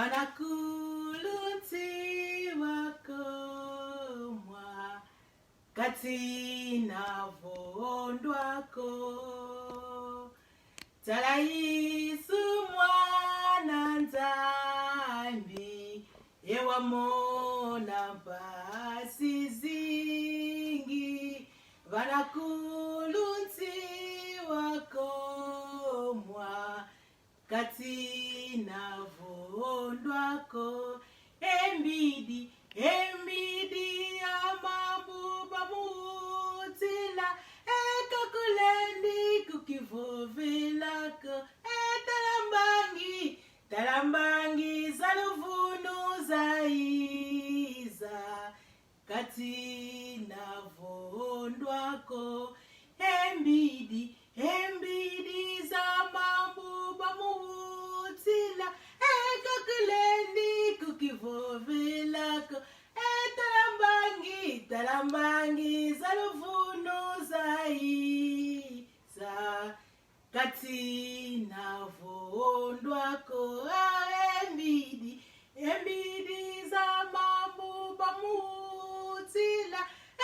Wanakulunzi wakomwa katina vondwako talaisu mwana nzambi ewa mona mpasi zingi wanakulunzi wakomwa katina vondwako embidi amabuba mutila ekakulendi kukivovilako talambangi zaluvunu zaiza katina vondwako embidi zamabuba mutila ekakulendi kukivovilako talambangi zaluvunu zaiza katina vondwako embidi zamabuba mutila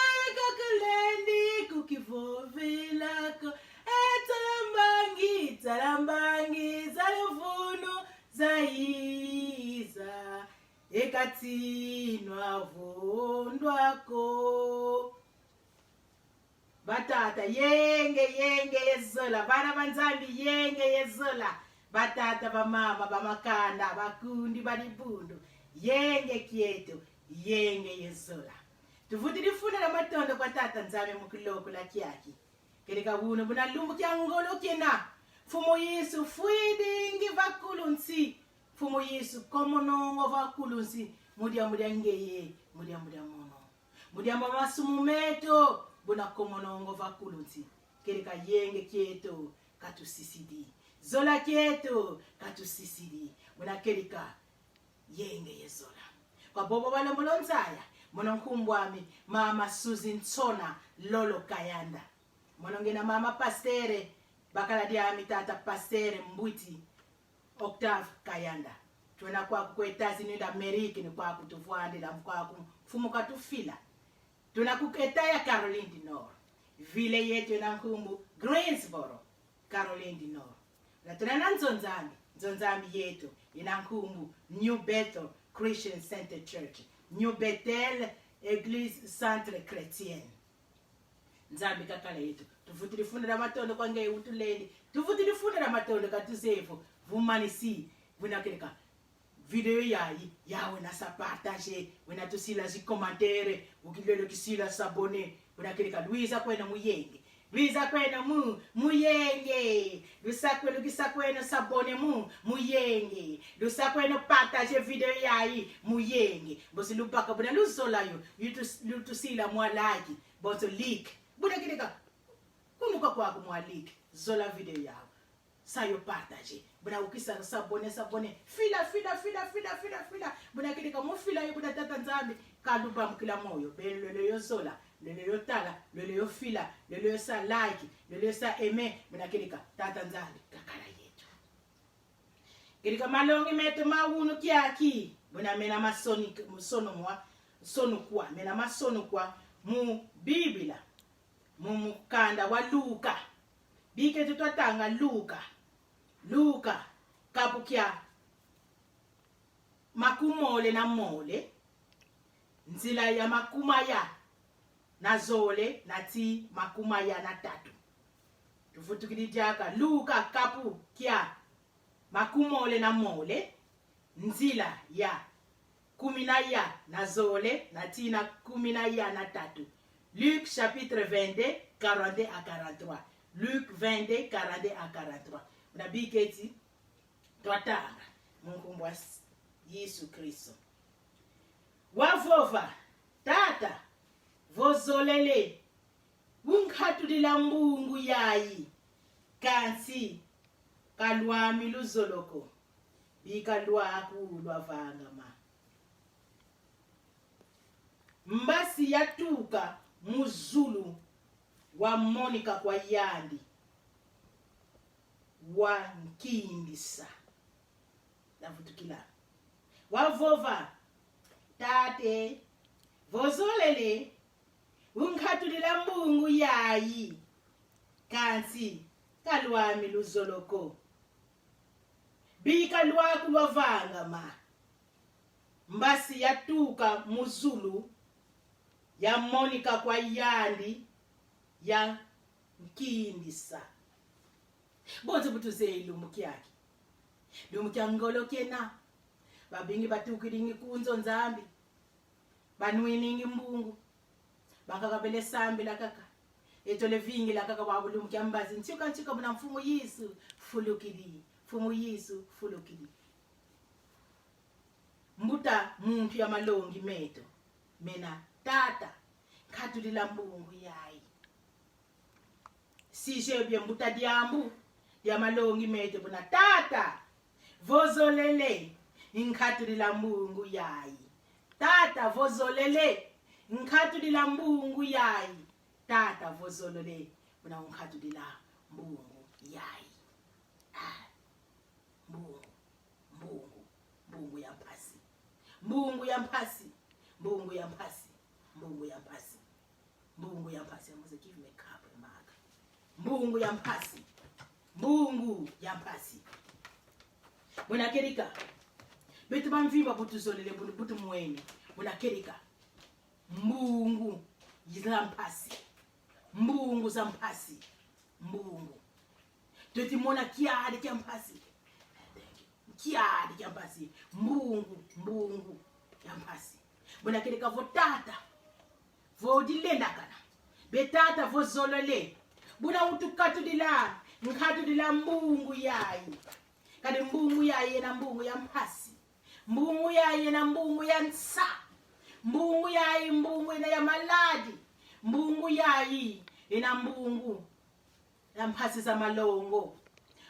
ekakulendi kukivovilako talambangi zaluvunu zaiza ekatina vondwako. Batata yenge yezola bana banzambi yenge yezola batata bamama bamakanda bakundi balipundu yenge kieto yenge yezola tuvutiri funa la matondo kwa tata nzame mukiloko la kiaki keleka buno buna lumbu kyangolo kena fumo Yesu fuidingi vakulunsi fumo Yesu komonongo vakulunsi mudia ngeye mudia mono mudia masumumeto buna komonongo vakulunsi keleka yenge kieto katusisidi zola kieto katusisidi buna keleka yenge yezola kwa bobo wale mulonzaya mononkumbwami mama Susan Tsona Lolo Kayanda monongena mama pastere bakaladia mitata pastere Mbwiti Octave Kayanda tuena kwa kwetazi ni Amerika ni kwa kutuvwande la mkwako mfumuka tufila tunakuketa ya Caroline du Nord vile yetu na nkumbu Greensboro Caroline du Nord na tunana nzonzambi yetu ina nkumbu New Bethel Christian Center Church New Bethel Église Centre Chrétienne nzambi kakala yetu tufutiri funda la matondo kwa ngeye utuleni tufutiri funda la matondo katusefu vumanisi vunakeleka video yawe na sa partager wena tusila zi commentaire ukilelo kisila sabone vunakeleka Luisa kwena muyenge Luisa kwena muyenge Luisa kwena sabone muyenge Luisa kwena partager video muyenge bosi lupaka buna luzola yo yutusila mwalaki boso leak buna kileka kunuka kwako mwaliki zola video yawo sayo partager buna ukisa sabone fila buna kileka mufila yo buna tata nzambi kaluba mkila moyo belelo yo zola lelo yo tala lelo yo fila lelo yo sa like lelo yo sa aime buna kileka tata nzambi kakala yetu kileka malongi meto mawunu kiaki buna mena masoni mena masono kwa mu Biblia mumukanda wa Luka bike tutotanga Luka kapukya makumole na mole nzila ya makumaya na zole na ti makumaya na tatu tufutukilitiaka Luka kapukya makumole na mole nzila ya kuminaya na zole na ti na kuminaya na tatu Luc chapitre 22, 42 à 43. Luc 22, 42 à 43. Unabiketi twatanga Mungu wa Yesu Kristo. Wavova tata vozolele unkhatu dilambungu yayi kansi kalwami luzoloko bikalwaku lwavanga ma mbasi yatuka muzulu wa Monica kwa yandi wa nkimbisa navutukila wavova tate vozolele ungikhathulila mbungu yayi kansi kalwami luzoloko bika lwakho lwavanga ma mbasi yatuka muzulu ya Monica kwa yandi ya nkindisa bonze butuzeli lumukyaki lumukyanngolo kena babingi batukilingi kunzo nzambi banwiningi mbungu bakakabele sambi lakaka etole vingi lakaka wabulumukyambazi ntyuka buna mfumu Yesu fulukili mfumu Yesu fulukili mbuta muntu ya malongi meto mena tata khatulila mbungu yayi sishe bye mbuta diambu ya malongi meto buna tata vozolele inkhatulila mbungu yayi tata vozolele inkhatulila mbungu yayi tata vozolele buna unkhatulila mbungu yayi mbungu ya mpasi mbungu ya mpasi mbungu ya mpasi mbungu ya mpasi mbungu ya mpasi amuze give me cup emaka mbungu ya mpasi mbungu ya mpasi bona kerika betu bamvimba butuzolele butu mweni bona kerika mbungu za mpasi mbungu za mpasi mbungu tweti mona kiadi kya mpasi kiadi kya mpasi mbungu ya mpasi bona kerika votata vodilenda kana betata vozolole buna utukatulila nkatulila mbungu yayi kali mbungu yayi na mbungu ya mpasi mbungu yayi na mbungu ya nsa mbungu yayi mbungu ina ya maladi mbungu yayi ina mbungu ya mpasi za malongo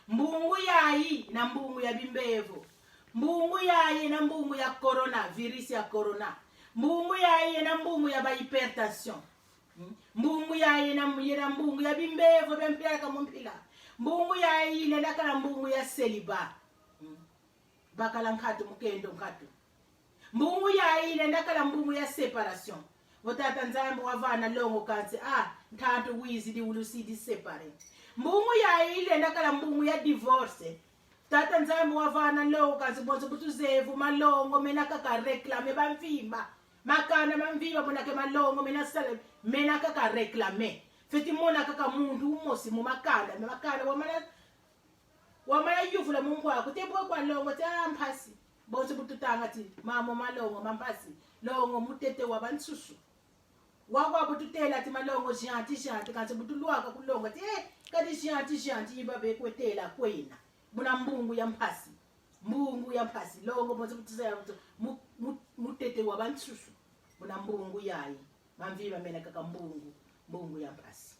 mbungu yayi na mbungu ya bimbevo mbungu yayi na mbungu ya corona virus ya corona mbungu yayi na mbungu ya hypertension mbungu yayi na mbungu ya bimbevo bempira kamumpila mbungu yayi ile lakala mbungu ya celibat bakala nkatu mukendo nkatu mbungu yayi ile lakala mbungu ya separation votata nzambe wavana longo kanzi ntanto wizi di ulusidi separate mbungu yayi ile lakala mbungu ya divorce tata nzambe wavana longo kanzi bonzo butuzevu malongo mena kaka reclame bamvimba makana mamvimba bonake malongo mena sale mena kaka reclame feti mona kaka muntu umosi mu makanda wamala yuvula mungu wako tebwe kwa longo mpasi bonzo bututanga ti mamo malongo mampasi longo mutete wabansusu wakwa bututela ti malongo shanti kanzi butulwaka kulongo ti kadi shanti ibabe kwetela kwena buna mbungu ya mpasi longo bonzo butuzaya mutete wabansusu buna mbungu yayi mamviba mena kaka mbungu ya mpasi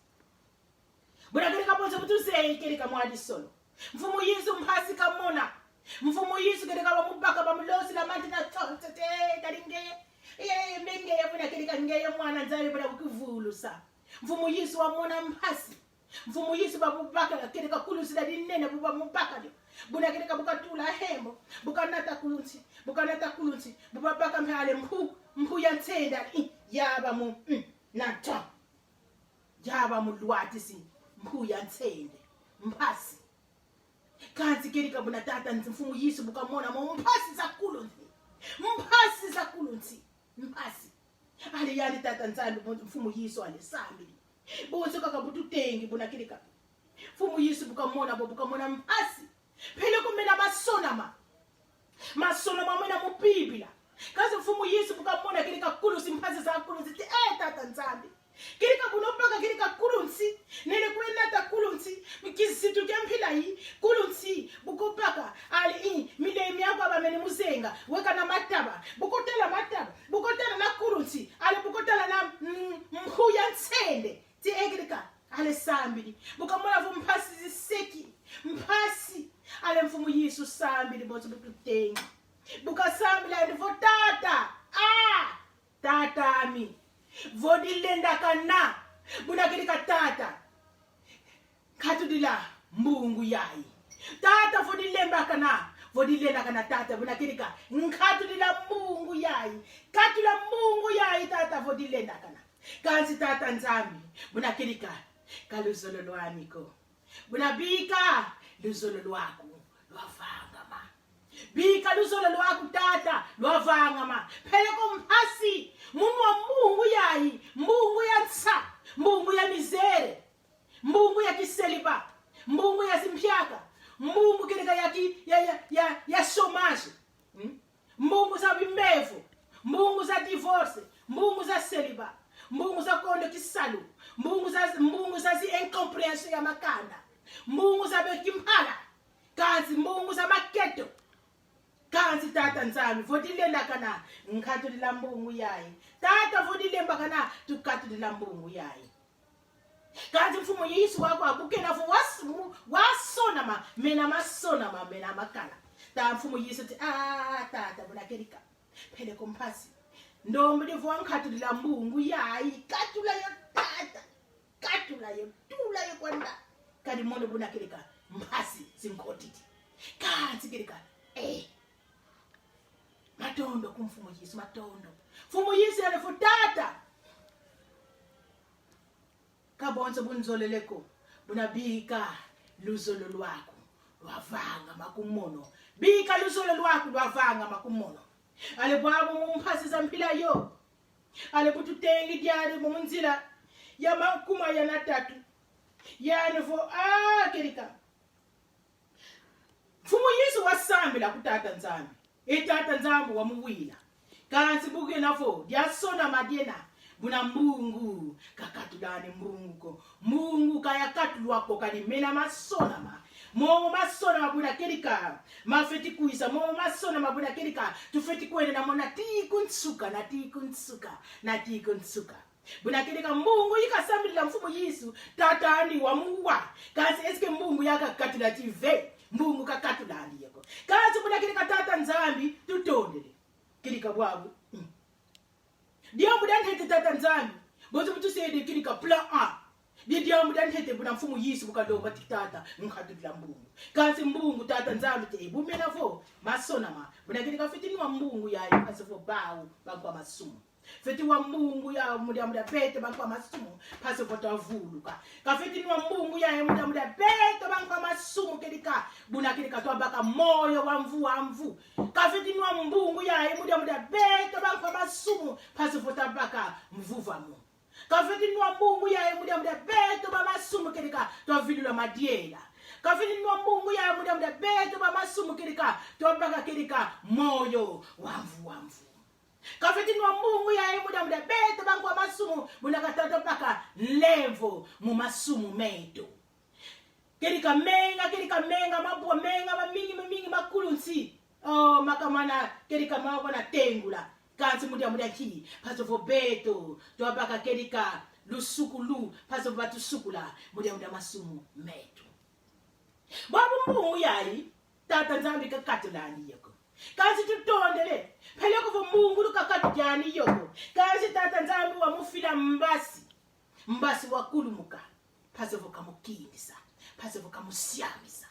buna kereka bonzo butuzeye kereka mwadi solo mfumu Yesu mpasi kamona mfumu Yesu kereka bamubaka bamulosi la manti na tete daringe mbenge yabuna kereka ngeye mwana nzabe buna kukivulu sa mfumu Yesu wamona mpasi mfumu Yesu babubaka kereka kulusi la dinene buba mubaka dio buna kereka bukatula hembo bukanata kulunsi bubabaka mhale mpu ya ntenda yaba mu nata yaba mu lwati si mpu ya ntende mpasi kanzi kereka buna tata mfumu Yesu bukamona mo mpasi za kulunsi mpasi ali yani tata nzambe mfumu Yesu ale sambi bonzo kaka bututengi buna kereka mfumu Yesu bukamona bukamona mpasi phela kumena masona mwena mupibila kazi mfumu Yesu bukamona kereka kulusi mpasi za kulunsi tata nzambe kereka bunopaka kereka kulunsi nele kwenata kulunsi mikisitu kempila yi kulunsi bukopaka ali milemi yako abamene muzenga weka na mataba bukotela na kulunsi ali bukotela na mhuya nsende ti kereka ale sambili bukamona vo mpasi ziseki mpasi ale mfumu Yesu sambili bonzo bututengi bukasambila ndivyo tata ami vodilenda kana bunakirika tata katudila mbungu yayi tata vodilemba kana vodilenda kana tata bunakirika nkhatulila Mungu yayi katula Mungu yayi tata vodilenda kana kansi tata nzambi bunakirika kaluzolo lwamiko bunabika luzolo lwako lwavangama bika luzolo lwako tata lwavangama phele komphasi mungu wa Mungu yayi Mungu ya nsa Mungu ya mizere Mungu ya kiseliba Mungu ya simpyaka Mungu kirika ya chômage Mungu za bimevo Mungu za divorce Mungu za celibat Mungu za kondo kisalu Mungu za zi incomprehension ya makanda Mungu za bekimpala kanzi Mungu za maketo kanzi tata nzami vodilenda kana nkhatulila Mungu yayi tata vodilemba kana tukhatulila Mungu yayi kanzi mfumo Yesu wako akukena fo wasonama mena masonama mena makala ta mfumo Yesu ti tata bunakerika phele komphasi ndombi divwa nkhatulila Mungu yayi katula yo tata katula yo tula yo kwanda kadi mondo bunakerika mphasi sinkhotiti kanzi kerika matondo kumfumo Yesu matondo mfumo Yesu yale fo tata kabonzo bunzoleleko bunabika luzolo lwako lwavanga makumono bika luzolo lwako lwavanga makumono ale bwabo mphasi zampilayo ale bututengi dyali munzila ya makuma ya natatu yani fo kerika mfumo Yesu wasambila kutata nzambi etata nzambi wamuwila kansi buke nafo dyasona madiena buna Mungu kakatulani Mungu kaya katulwako kalimena masona momo masona mabuna kerika mafeti kuisa momo masona mabuna kerika tufeti kwene na mona tikuntsuka na tikuntsuka buna kerika Mungu yikasambila mfumo Yesu tatani wa Mungu kasi eske Mungu yakakatula tive Mungu kakatulani yako kasi buna kerika tata nzambi tutondele kerika bwabu diambu dan hete tata nzambi bozo butu sede kirika plan A diambu dan hete buna mfumu Yesu bukalomba tata nkhatulila Mungu kansi Mungu tata nzambi te bumena fo masona buna kirika fitini wa Mungu yayi pasifo bawo bakwa masumu fiti wa Mungu ya muda pete bakwa masumu pasifo tavuluka ka fitini wa Mungu yayi muda pete bakwa masumu kirika buna kirika to baka moyo wa mvu ka fitini wa Mungu yayi muda pete bakwa masumu pasifo tabaka mvuvamo ka fitini wa Mungu yayi muda pete ba masumu kirika to vilula madiela ka fitini wa Mungu yayi muda pete ba masumu kirika to baka kirika moyo wa mvu kafetini wa Mungu yayi muda bete bangu wa masumu munakatata paka levo mu masumu meto kerika menga mabua menga mamingi makulunsi makamana kerika mabona tengula kansi muda ki pasofo beto to paka kerika lusukulu pasofo batusukula muda masumu meto babu Mungu yayi tata nzambi kakatulani yako kansi tutondele phele ko Mungu lukakatujani yoko kansi tata nzambi wa mufila mbasi wakulumuka pasifo kamukindisa pasifo kamusyamisa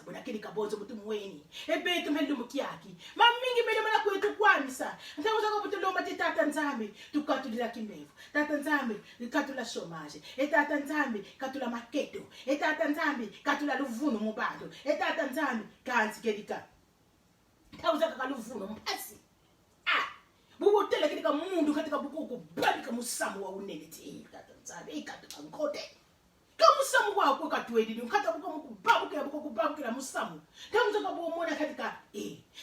bona kili kabonzo butu mweni ebetu melu mukiaki mamingi mele mala kwetu kwamisa ntamuza ko butu lomba tata nzambi tukatulila kimevu tata nzambi katula chômage tata nzambi katula maketo tata nzambi katula luvuno mubado tata nzambi kansi kelika tauza kaluvuno mpasi bubu tele kelika mundu katika bukuku babika musamu wa uneneti tata nzambi ikatuka ngote kamusamu wako katwedidi nkata kubabukira musamu tamuza kabomona katika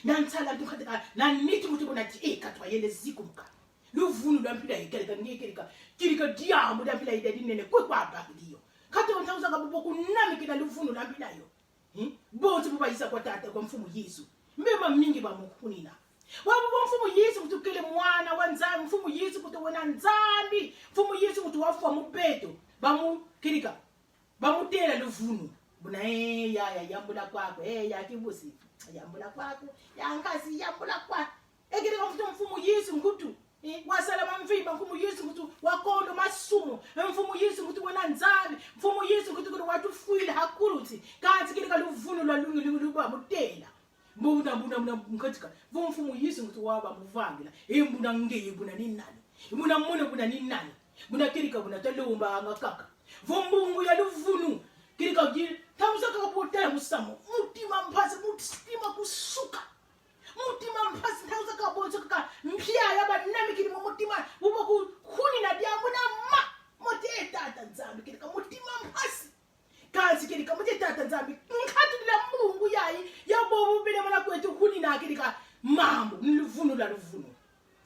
nansala katika na niti mutu bonati katwayele zikumka luvunu lwampila ikeleka ngekeleka kirika diamu lwampila idadi nene kwa bakiliyo kato ntauza kabubo kunamikina luvunu lwampila yo bonzi bubayisa kwa tata kwa mfumu Yesu mbema mingi bamukunina wabu mfumu Yesu kutukele mwana wa nzambi mfumu Yesu kutuwena nzambi mfumu Yesu kutuwafu mubeto bamu kirika bamutela luvunu buna yambula kwako ya kibusi yambula kwako yankasi yambula kwa egere mfumu Yesu ngutu wasalama mvimba mfumu Yesu ngutu wakondo masumu mfumu Yesu ngutu wana nzambi mfumu Yesu ngutu watu fuile hakuruti kanzi kirika luvunu luvuno lwa luba mutela mbuna mkatika vumfumu Yesu mtuwaba muvangila mbuna ngeye buna ninani mbuna mone buna ninani buna kirika buna talumba ngakaka vumbungu ya luvunu kirika gil tamusaka kapotela musamo mutima mpasi mutima kusuka mutima mpasi tamusaka bonsoka mpia yaba namikiri mutima uba kuni na diambo na ma moteta tanzambi kirika mutima mpasi kanzi kirika moteta tanzambi nkatu la mungu yayi yabo bile mwana kwetu kuni na kirika mambo niluvunu la luvunu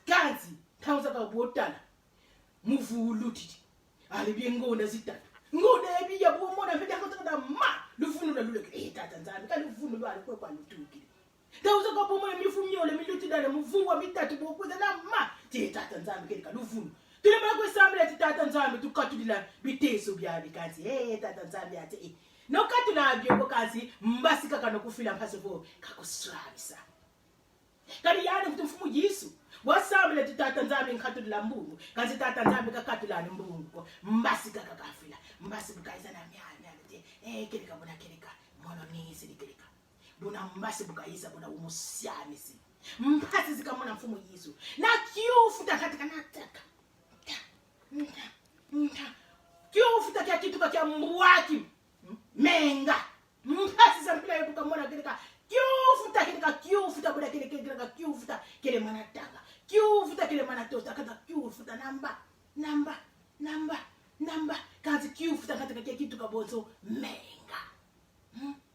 kanzi tamusaka botala muvulutiti alibiye ngona zitatu ngona ebiya bomona mpete akotaka ma luvunu la luleke tata nzambi ka luvunu lwa alikwe kwa lutukile tawuza ka bomona mifumyole milutidale muvungwa mitatu bokuza na ma tata nzambi kelika luvunu tule bala kwesambela tata nzambi tukatulila biteso byabi kanzi tata nzambi ati no katula byo kanzi mbasi kaka nokufila mphaso vo kakuswabisa kali yana kuti mfumu Yesu wasambela tata nzambi nkhatulila mbungu kanzi tata nzambi kakatulana mbungu mbasi kaka kafila mbasi bukaiza na myanya ati kelika bona kelika mono nisi kelika bona mbasi bukaiza bona umusyamisi mbasi zikamona mfumu Yesu na kiufuta katika nataka kiufuta kya kitu kya mbwaki menga mbasi zampila yobukamona kelika kiufuta bona kelika kiufuta kele manataka kiufuta kele manatosta kata kiufuta namba kazi kiufuta katika kitu kabonzo menga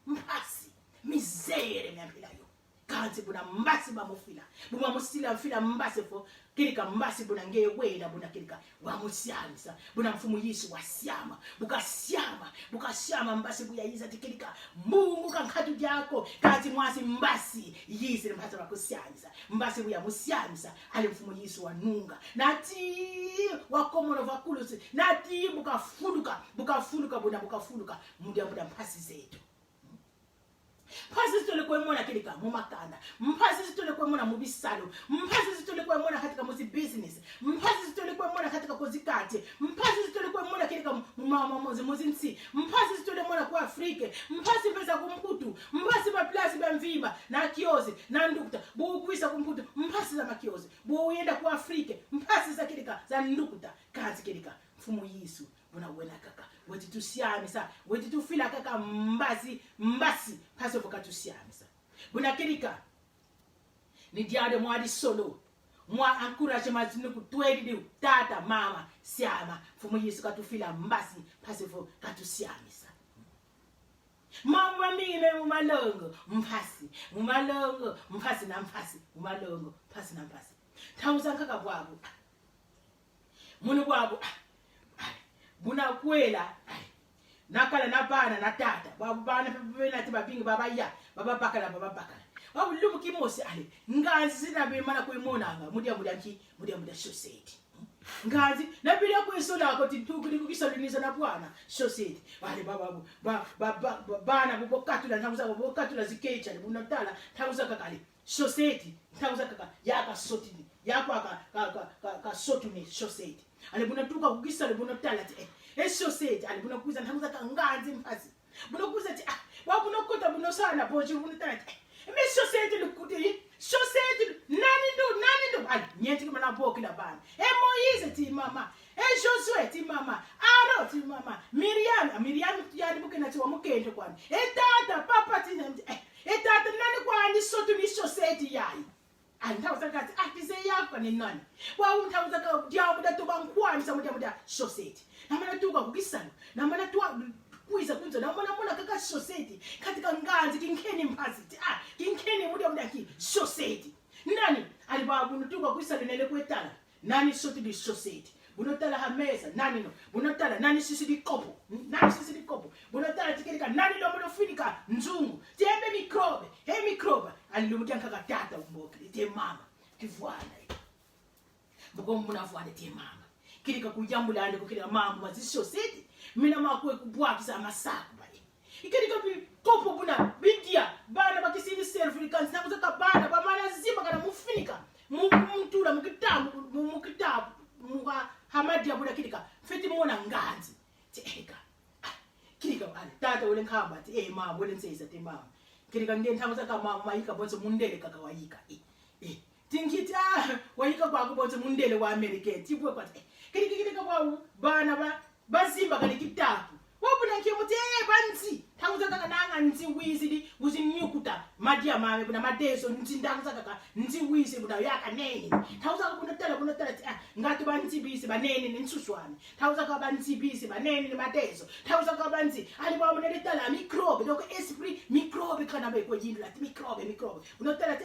mbasi mizere myampila yo kazi buna mbasi bamufila buma musila mfila mbasi fo kirika mbasi buna ngeye wena buna kirika wamusyamisa buna mfumu Yesu wasyama bukasyama mbasi buyayiza tikirika mungu kankhatu jako kazi mwasi mbasi yisi mphatsa wakusyamisa mbasi buya musyamisa ali mfumu Yesu wanunga nati wakomona vakulusi nati bukafuluka mudia mphasi zetu mphazi zitole kwemona kilika mumakanda mphazi zitole kwemona mubisalo mphazi zitole kwemona katika muzi business mphazi zitole kwemona katika kozikati mphazi zitole kwemona kilika muzi nsi mphazi zitole kwemona kwa Afrika mphazi pesa kumputu mphazi maplazi bamvimba na kiozi na ndukuta bukuisa kumputu mphazi za makiozi buyenda kwa Afrika mphazi za kilika za ndukuta kazi kilika mfumu Yesu bona wena kaka weti tusiamisa weti tufila kaka mbasi paso vokatusiamisa bona kirika ni diade mwadi solo mwa encourage mazinu kutwedi tata mama siama mfumu Yesu katufila mbasi paso vokatusiamisa mama mime mumalongo mphasi na mphasi umalongo phasi na mphasi thawuza kaka bwabo munu bwabo buna kwela nakala nabana na tata babana bena tibabingi babaya bababakala babulumu kimosi ale ngazi sinabe mana kuimonanga mudia society ngazi nabila kuisola ko tintukuli kukisoliniza na bwana society wale bana bobokatula ntabuza bobokatula zikecha bunatala tabuza kakali society tabuza kaka yaka sotini yakwa ka sotuni society alibuna tuka kugisa alibuna talati society alibuna kuza ntamuza kanganzi mphasi buna kuza ti wabuna kota buna sana boje buna talati society lukuti society nani ndo ali nyeti kama boki la bana Moise ti mama Josué ti mama Aro ti mama Miriam yali bukena ti wa mukende kwani tata papa ti tata nani kwani sotuni society yayi antawuza kathi akise yakho ni nani wa untawuza ka diabu da toba nkwani samudia society namana tuka kukisana namana tuwa kuiza kunzo namana kaka society katika nganzi kinkeni mpaziti kinkeni mudia ki society nani alibabu nutuka kuisana nele kwetala nani society bunotala hameza nani no bunotala nani sisi kopo bunotala tikirika nani lo munofinika nzungu tembe mikrobe alilumutia kaka tata umboki te mama kivwana buko munavwana te mama kirika kujambula ande kukira mambo mazisho seti mina makwe kubwakisa masaku baye ikirika bi kopo buna bidia bana bakisini self likansi nakuza kabana bamana zima kana mufinika mumtula mukitabu muka hamadi abuna kirika feti mona nganzi teka kirika ale tata ule khamba ati mama wele nseza te mama kirika ngeni thamu saka mama mayika bonse mundele kaka wayika tingithi wayika kwa kubonse mundele wa America tipwe kwathi kirika kwa bana bazimba kale kitapu wabuna nkimuthi banzi thamu saka nanga nzi wisidi kuzinyukuta madia mame kuna mateso nzindangu saka nzi wisi kuna yaka nene thamu saka kuna tala ngati banzi bisi banene nensuswane thamu saka banzi bisi banene mateso thamu saka banzi ali ba munele tala microbe donc esprit microbe kana be ko yindi lati microbe unotala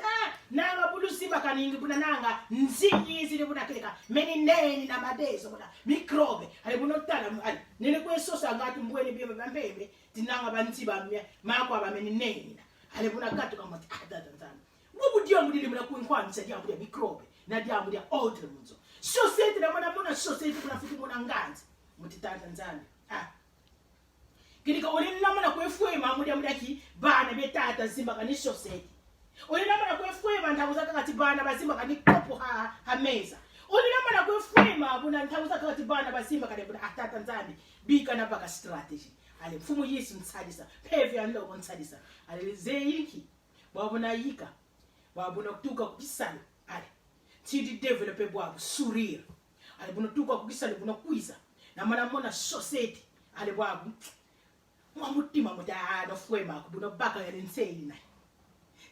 nanga bulusimba kaningi kuna nanga nzi yisi kuna keleka menene na mateso kuna microbe ali bunotala ali nene kwesosa ngati mbwele bibe bambembe tinanga banzi bamya makwa bamenene ale buna katu kama tata nzana mubu dia mudili muna kuinkwamisa dia mudili microbe na dia mudili alter munzo society na muna society kuna futi muna nganzi mutitata nzana kirika olina muna kwefwema mudili ki bana betata zimba kani society olina muna kwefwema ndakuza kakati bana bazimba kani kopo ha meza olina muna kwefwema buna ndakuza kakati bana bazimba kani buna tata nzana bika na baka strategy ale mfumo Yesu mtsadisa phevi yanlo mtsadisa ale zeyiki wabona yika wabona kutuka kubisana ale tidi developer bwabo sourire ale bona tuka kubisana bona kuiza na mana mona society ale bwabo mwamutima mutana fwema kubona baka yalenseli na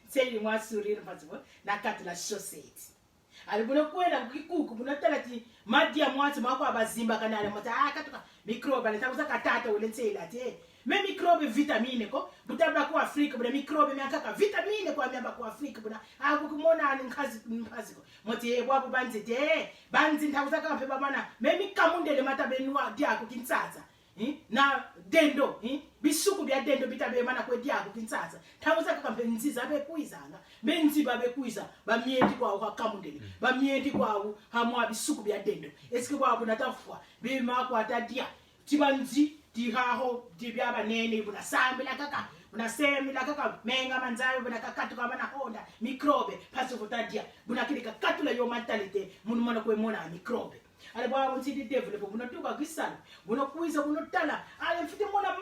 nseli mwa sourire patso na katula society ale bona kwenda kikuku bona talati madia mwatsi makwa abazimba kana ale mota katuka microbe nitakuza katata ulensela ati me microbe vitamine ko butaba ku Afrika buna microbe myakaka vitamine kwa myamba ku Afrika buna akukumona ani nkazi ko moti bwabo banzi banzi nitakuza kampe babana me mikamundele matabenwa diako kintsatsa na dendo bisuku bya dendo bitabe mana kwedi yako kintsatsa thamuza kambe nziza bekuizanga benziba bekuiza bamyeti kwawo kwakamundele bamyeti kwawo hamwa bisuku bya dendo eske kwabo natafwa bima kwa tadia tibanzi dihaho dibyaba nene buna sambi la kaka menga manzayo buna kakatu kama na honda microbe paso tadia buna kilika katula yo mentalite munu mona kwe mona microbe ale bwa ntidi develop buna tuka kisala buna kuiza buna tala ale mfite mona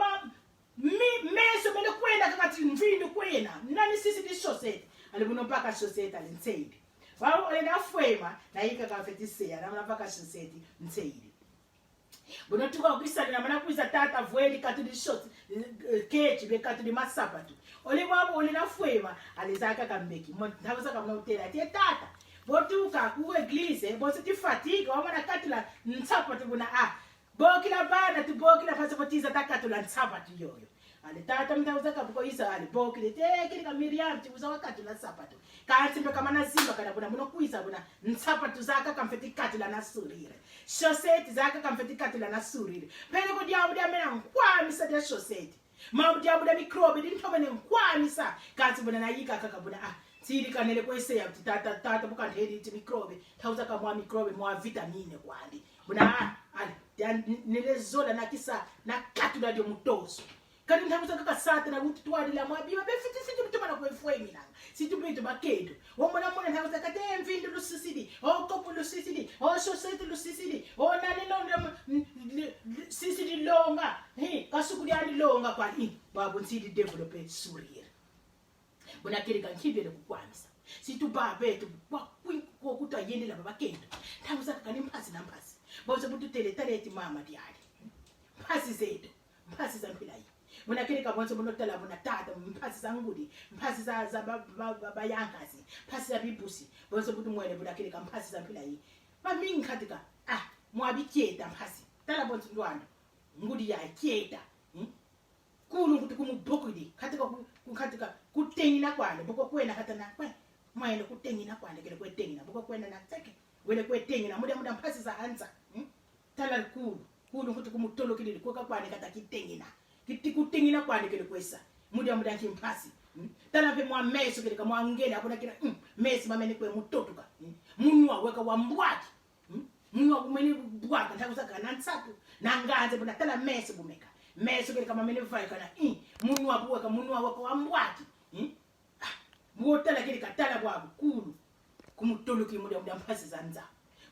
meso mele kwenda kakati mvindu kwena nani sisi di society ale buna paka society ale ntseidi wao ale nafwema na yika kafetisia na paka society ntseidi buna tuka kisala na mana kuiza tata vweli katuli shot kechi be katuli masapatu ole bwabo ole nafwema ale zaka kambeki ndavuza kama utela ati tata botuka ku eglise bosi ti fatiga wamana katula ntsapatu buna bokila bana tu bokila pasipoti takatula ntsapatu yoyo ale tata mtauza kabuko isa ale bokile kile ka Miriam ti uza wakatula sapatu kanti mbe kama nazimba kana buna muno kuisa buna ntsapatu zaka kamfeti katula nasurire society zaka kamfeti katula nasurire pele ko diabu dia mena nkwamisa dia society mabu diabu dia microbe din tobene nkwamisa kanti buna nayika kaka buna siri kanele kwese ya tata buka hedi ti microbe tauza kama microbe mwa vitamine kwandi buna ale nile zola nakisa na katula dio mutoso kani ntamuza kaka sate na kuti twali la mwabiwa befiti situ bituma na kwefwe mina situ bitu bakedo womona mona ntamuza kate mvindu lusisidi kopu lusisidi society lusisidi nani longa sisidi longa kasukuli ani longa kwa babu nsidi develop sourire bona kirika nkibele kukwamisa situ babetu kwa kuta yende la babakedo ntamuza kani mpasi na mpasi bawuza butu teleti mama diali mpasi zetu mpasi za mpila muna kirika bonse munotala muna tata mpasi za ngudi mpasi za bayangazi mpasi za bibusi bonse butu mwele buna kirika mpasi za mpila mamingi katika mwabi kieta mpasi tala bonse ndwando ngudi ya kieta kulu kuti kumubokudi katika kutengina kwale boko kwena katana mwele kutengina kwale kile kwetengina boko kwena na tseke wele kwetengina muda mpasi za anza tala kulu kuti kumutolo kile kwa kwale kata kitengina kitikutingina kwani kile kwesa muda nkimpasi tana pe mwa meso kile kama ngene akuna kile mesi mamene kwe mutotuka munwa weka wa mbwati munwa kumene bwaka ntakusaka nansatu nanganze bona tala meso bumeka meso kile kama mene vai kana munwa bwaka munwa weka wa mbwati botala kile katala bwabo kulu kumutoloki muda mpasi zanza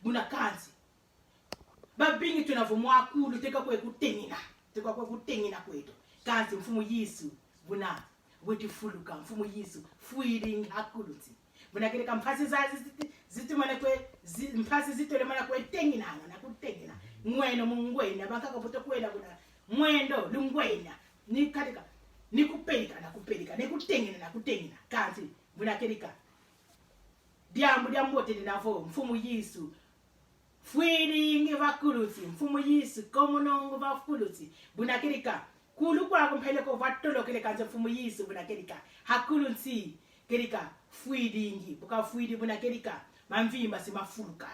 buna kanzi babingi tunavumwa kulu teka kwe kutengina tekwa kutengina kwetu kanti mfumu Yesu buna wetu fuluka mfumu Yesu feeding hakuluti buna kereka mphasi zazi zitumana kwe mphasi zitole mana kwe tengina na kutengina mweno mungwena bakaka poto kwela kuna mwendo lungwena ni katika ni kupelika na kupelika ni kutengina na kutengina kanti buna kereka diambo tinavo mfumu Yesu feeding vakuluti mfumu Yesu komunongo vakuluti buna kereka kulu kwa kumpeleko vatolo kile kanze mfumu Yesu buna kereka hakuluti kereka feeding buka feeding buna kereka mamvimba simafuluka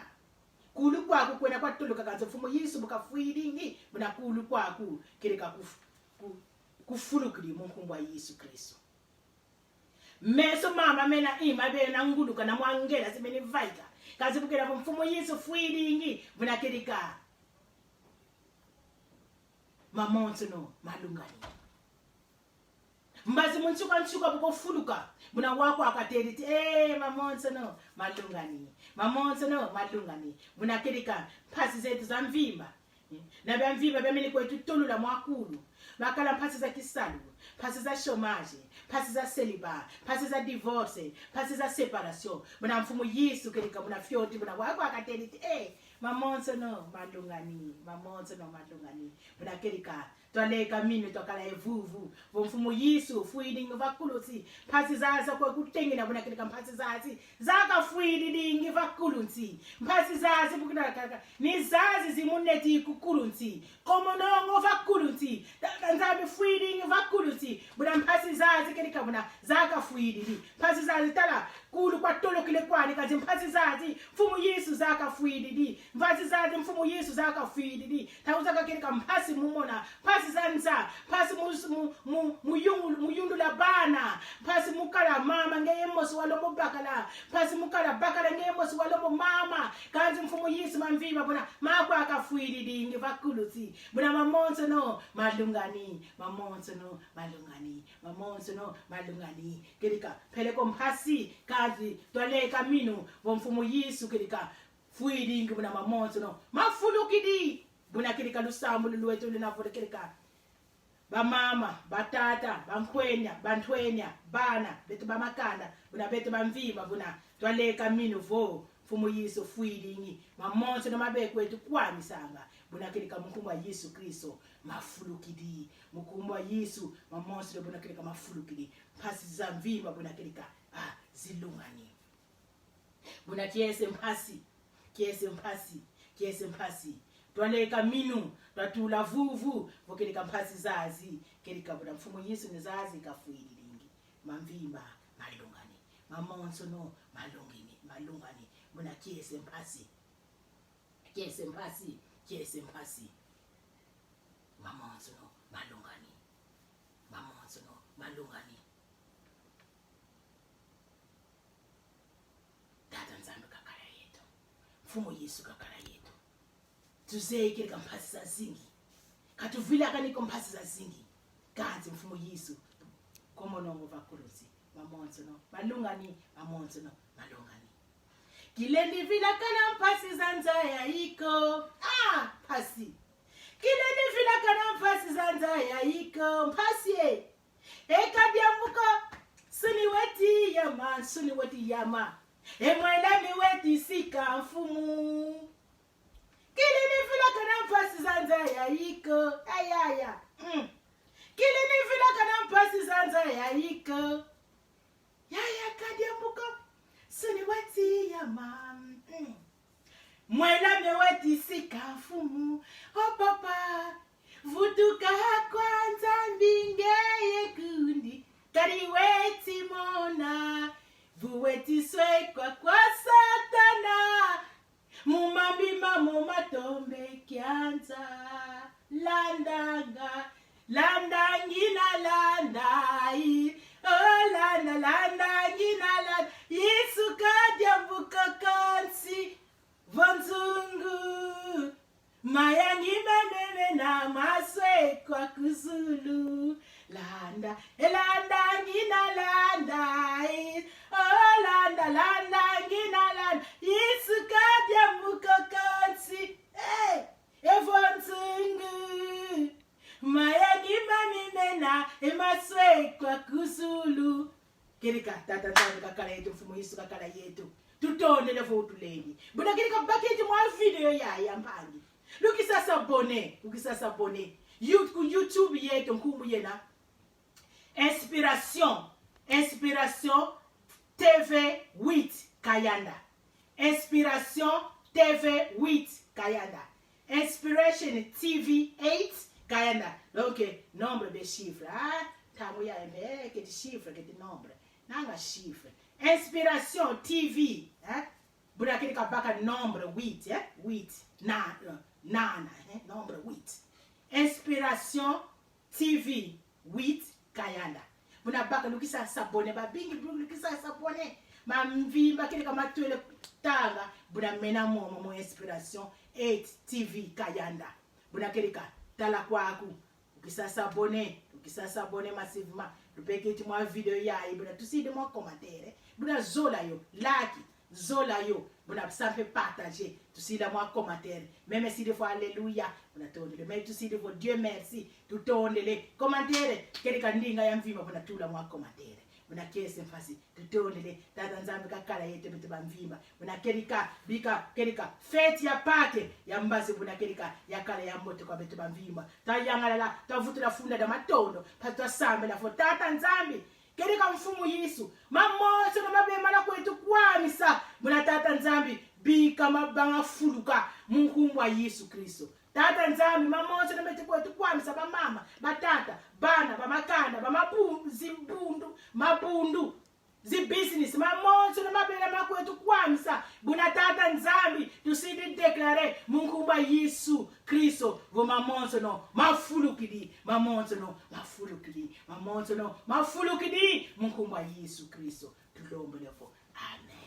kulu kwaku kwena kwatoloka kanze mfumu Yesu buka feeding buna kulu kwaku kereka kufulukili mungu wa Yesu Kristo meso mama mena ima bena nguluka na mwangela simeni vaika kazi bukela mfumu Yesu feeding buna kereka mamonsono malungani mbazi munchuka buko fuluka buna wako akateriti mamonsono malungani buna kereka phasi zetu za mvimba na bamvimba bamene kwetu tolula mwakulu bakala phasi za kisalu phasi za chômage phasi za celibat phasi za divorce phasi za separation buna mfumu Yesu kereka buna fyoti buna wako akateriti mamonsono malungani buna kereka twaleka minu tokala evuvu mfumu Yesu feeding vakuluti phasi zaza kwa kutengina buna kereka phasi zazi zaka feeding vakuluti phasi zazi bukina kaka ni zazi zimuneti kukulunti komonongo vakuluti nzabe feeding vakuluti buna phasi zazi kereka buna zaka feeding phasi zazi tala kulu kwa tolo kile kwani kazi phasi zazi mfumu Yesu zaka feeding phasi zazi mfumu Yesu zaka feeding tauza kereka phasi mumona phasi zanza phasi muyundu la bana phasi mukala mama ngeyemosi walomo bakala phasi mukala bakala ngeyemosi walomo mama kanzi mfumu Yesu mamvima bona makwa akafuidingi vakuluti bona mamonsono malungani kerika peleko mphasi kazi twaleka minu mfumu Yesu kerika fuidingi bona mamonsono mafulukidi buna kereka lusambu lwetu linavole kereka bamama batata bankwenya bantwenya bana betu bamakanda buna betu bamvimba buna twaleka minu vo mfumu Yesu feeding mamonso no mabekwethu kwamisanga buna kereka mkumbu wa Yesu Kristo mafulukidi mkumbu wa Yesu mamonso buna kereka mafulukidi phasi za mvimba buna kereka zilungani buna kiese mphasi twaleka minu twatula vuvu vokereka mphasi zazi kereka buna mfumu Yesu nezazi kafuilingi mamvimba malungani mamonso no malungani buna kiese mphasi mamonso no malungani dada nzambe kakala yetu mfumu Yesu kakala yetu tuzeke kamphasi za zingi katuvila kaniko mphasi za zingi kanzi mfumu Yesu komonongo vakuluzi mamonso no malungani kilendi vila kana mphasi za nzaya iko phasi kilendi vila kana mphasi za nzaya iko mphasi ekadiamuko suni weti yama emwela miweti sika mfumu kilini vila kana mphasi za nzaya iko kilini vila kana mphasi za nzaya iko kadiamuko suni weti yama mwela miweti sika mfumu papa vutuka kwanza mbingeye kundi kariweti mona vuweti swekwa kwa satana mumambima mumatombe kyanza landangina landai landangina Yesu kadiambuka kansi vonzungu mayangi manene na maswe kwa kuzulu landa ngina landai landa Yesu kadiambuka kansi evonzungu mayangi manene na Kirika tata nzambi kakala yetu mfumu Yesu kakala yetu. Tutondele fo utulengi. Buna kirika baketi mwa video ya mpangi. Lukisa sabone. YouTube yetu nkumu yena. Inspiration TV 8 Kayanda. Inspiration TV 8 Kayanda. Inspiration TV 8 Kayanda. Donc, nombre de chiffres. Ah, tamu ya eme, que de chiffres, que de nombre. Nanga chiffres. Inspiration TV. Buna kirika baka nombre 8. 8. Nana. Nombre 8. Inspiration TV 8 Kayanda. Buna baka lukisa sabone. Babingi lukisa sabone. Ma mvimba kirika matuele tanga. Buna mena mo Inspiration 8 TV Kayanda. Buna kirika tala kwaku. Ukisa sabone massivement. Lupeketi mwa video ya buna tuside mwa commentaire. Buna zola yo. Like. Zola yo. Buna sampe partager. Tuside mwa commentaire. Même si des fois alléluia. Buna tondele. Mais tuside fois Dieu merci. Tutondele. Commentaire. Kirika ndinga ya mvima. Buna tula mwa commentaire. Buna kese mfasi. Tutondele. Tata nzambi kakala yetu bitu bamvimba. Buna kirika. Kirika. Fete ya pake. Ya mbasi buna kirika. Ya kala ya moto kwa bitu bamvimba. Ta yangalala. Ta vutu la funda da matondo. Patwa sambe la fo. Tata nzambi. Kirika mfumu Yesu. Mamoso na mabema na kwetu kwamisa. Buna tata nzambi. Bika mabanga fuluka. Mungu wa Yesu Kristo. Tata nzambi mamoso na meti kwetu kwamisa bamama, batata, bana, bamakanda, mabundu, business, mamoso na mabela makwetu kwamisa. Buna tata nzambi, tusidi declare Mungu wa Yesu Kristo, go mamoso no, mafulukidi, mamoso no, mafulukidi, Mungu wa Yesu Kristo, tulombe lefo. Amen.